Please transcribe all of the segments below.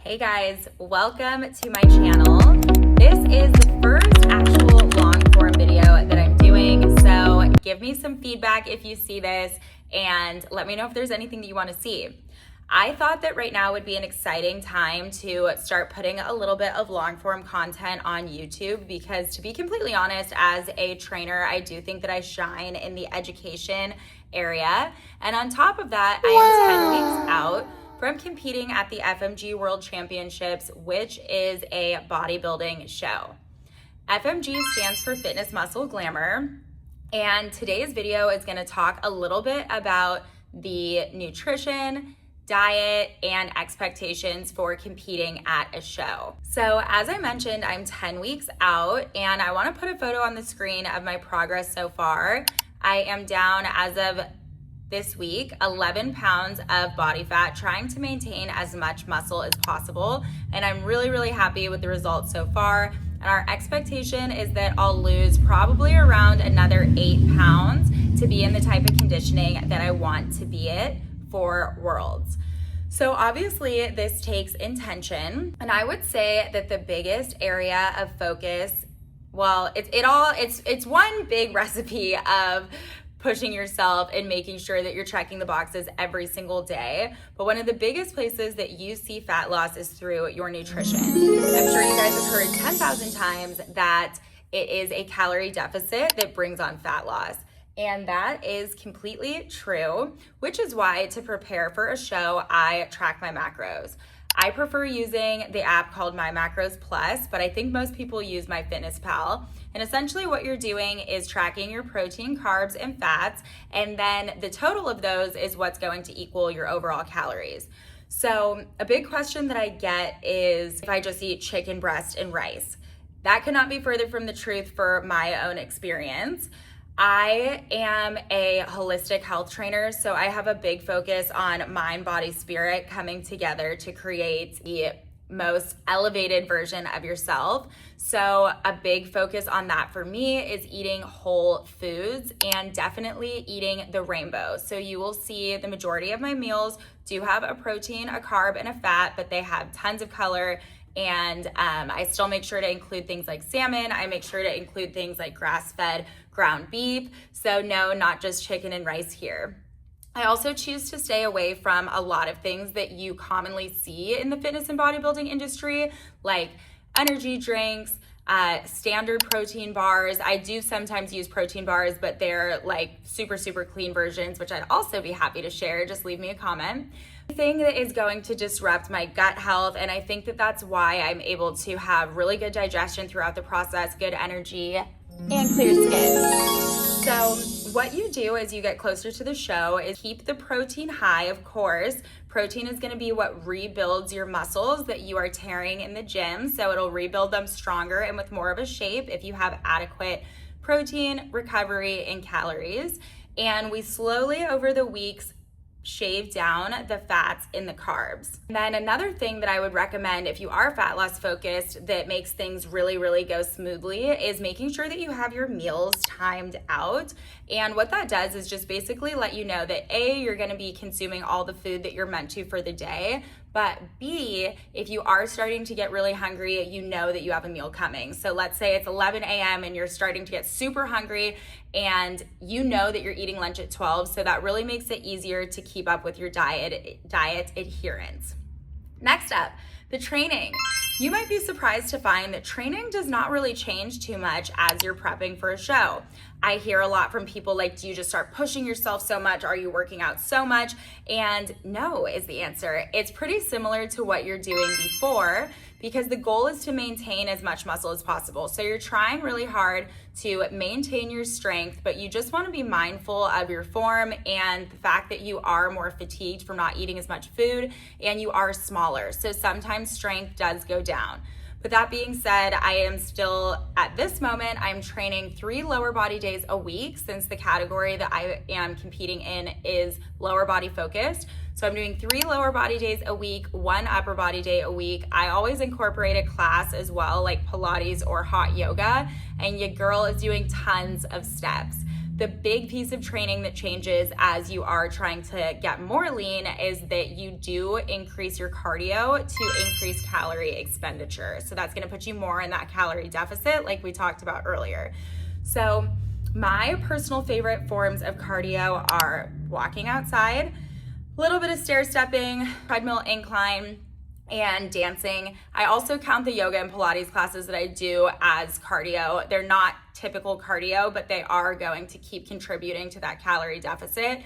Hey guys, welcome to my channel. This is the first actual long form video that I'm doing, so give me some feedback if you see this and let me know if there's anything that you want to see. I thought that right now would be an exciting time to start putting a little bit of long form content on YouTube because, to be completely honest, as a trainer, I do think that I shine in the education area. And on top of that, I am 10 weeks out from competing at the FMG World Championships, which is a bodybuilding show. FMG stands for Fitness, Muscle, Glamour, and today's video is going to talk a little bit about the nutrition, diet, and expectations for competing at a show. So as I mentioned, I'm 10 weeks out, and I want to put a photo on the screen of my progress so far. I am down, as of this week, 11 pounds of body fat, trying to maintain as much muscle as possible. And I'm really happy with the results so far. And our expectation is that I'll lose probably around another 8 pounds to be in the type of conditioning that I want to be at for Worlds. So obviously this takes intention. And I would say that the biggest area of focus, well, it's one big recipe of pushing yourself and making sure that you're checking the boxes every single day. But one of the biggest places that you see fat loss is through your nutrition. I'm sure you guys have heard 10,000 times that it is a calorie deficit that brings on fat loss. And that is completely true, which is why to prepare for a show, I track my macros. I prefer using the app called My Macros Plus, but I think most people use MyFitnessPal. And essentially what you're doing is tracking your protein, carbs, and fats, and then the total of those is what's going to equal your overall calories. So a big question that I get is if I just eat chicken breast and rice. That could not be further from the truth for my own experience. I am a holistic health trainer, so I have a big focus on mind, body, spirit coming together to create the most elevated version of yourself. So a big focus on that for me is eating whole foods and definitely eating the rainbow. So you will see the majority of my meals do have a protein, a carb, and a fat, but they have tons of color. And I still make sure to include things like salmon. I make sure to include things like grass-fed ground beef. So no, not just chicken and rice here. I also choose to stay away from a lot of things that you commonly see in the fitness and bodybuilding industry, like energy drinks, standard protein bars. I do sometimes use protein bars, but they're like super clean versions, which I'd also be happy to share. Just leave me a comment. Thing that is going to disrupt my gut health, and I think that that's why I'm able to have really good digestion throughout the process, good energy, and clear skin. So what you do as you get closer to the show is keep the protein high, of course. Protein is going to be what rebuilds your muscles that you are tearing in the gym, so it'll rebuild them stronger and with more of a shape if you have adequate protein, recovery, and calories. And we slowly over the weeks shave down the fats in the carbs. And then another thing that I would recommend if you are fat loss focused that makes things really go smoothly is making sure that you have your meals timed out. And what that does is just basically let you know that A, you're gonna be consuming all the food that you're meant to for the day, but B, if you are starting to get really hungry, you know that you have a meal coming. So let's say it's 11 a.m. and you're starting to get super hungry and you know that you're eating lunch at 12, so that really makes it easier to keep up with your diet adherence. Next up, the training. You might be surprised to find that training does not really change too much as you're prepping for a show. I hear a lot from people like, do you just start pushing yourself so much? Are you working out so much? And no is the answer. It's pretty similar to what you're doing before because the goal is to maintain as much muscle as possible. So you're trying really hard to maintain your strength, but you just want to be mindful of your form and the fact that you are more fatigued from not eating as much food and you are smaller. So sometimes strength does go down. But that being said, I am still, at this moment, I'm training 3 lower body days a week since the category that I am competing in is lower body focused. So I'm doing 3 lower body days a week, 1 upper body day a week. I always incorporate a class as well, like Pilates or hot yoga, and your girl is doing tons of steps. The big piece of training that changes as you are trying to get more lean is that you do increase your cardio to increase calorie expenditure. So that's gonna put you more in that calorie deficit like we talked about earlier. So my personal favorite forms of cardio are walking outside, a little bit of stair stepping, treadmill incline, and dancing. I also count the yoga and Pilates classes that I do as cardio. They're not typical cardio, but they are going to keep contributing to that calorie deficit.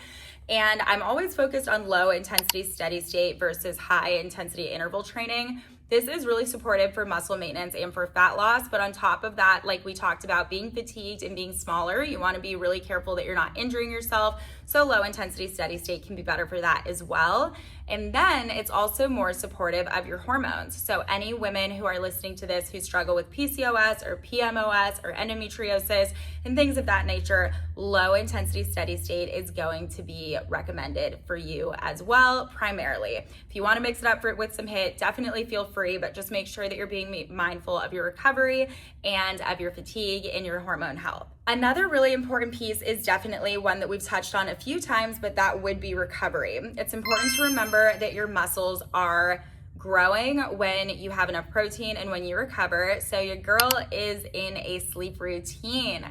And I'm always focused on low intensity steady state versus high intensity interval training. This is really supportive for muscle maintenance and for fat loss, but on top of that, like we talked about, being fatigued and being smaller, you want to be really careful that you're not injuring yourself. So low intensity steady state can be better for that as well. And then it's also more supportive of your hormones. So any women who are listening to this who struggle with PCOS or PMOS or endometriosis and things of that nature, low intensity steady state is going to be recommended for you as well, primarily. If you want to mix it up with some HIIT, definitely feel free, but just make sure that you're being mindful of your recovery and of your fatigue and your hormone health. Another really important piece is definitely one that we've touched on a few times, but that would be recovery. It's important to remember that your muscles are growing when you have enough protein and when you recover. So your girl is in a sleep routine.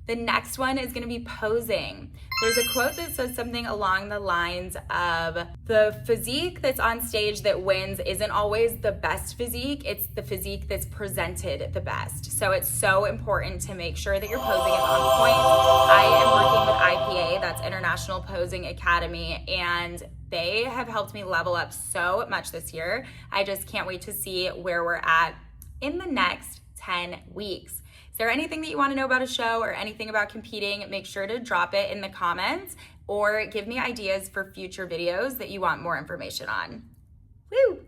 The next one is gonna be posing. There's a quote that says something along the lines of, the physique that's on stage that wins isn't always the best physique, it's the physique that's presented the best. So it's so important to make sure that your posing is on point. I am working with IPA, that's International Posing Academy, and they have helped me level up so much this year. I just can't wait to see where we're at in the next 10 weeks. Is there anything that you want to know about a show or anything about competing? Make sure to drop it in the comments or give me ideas for future videos that you want more information on. Woo!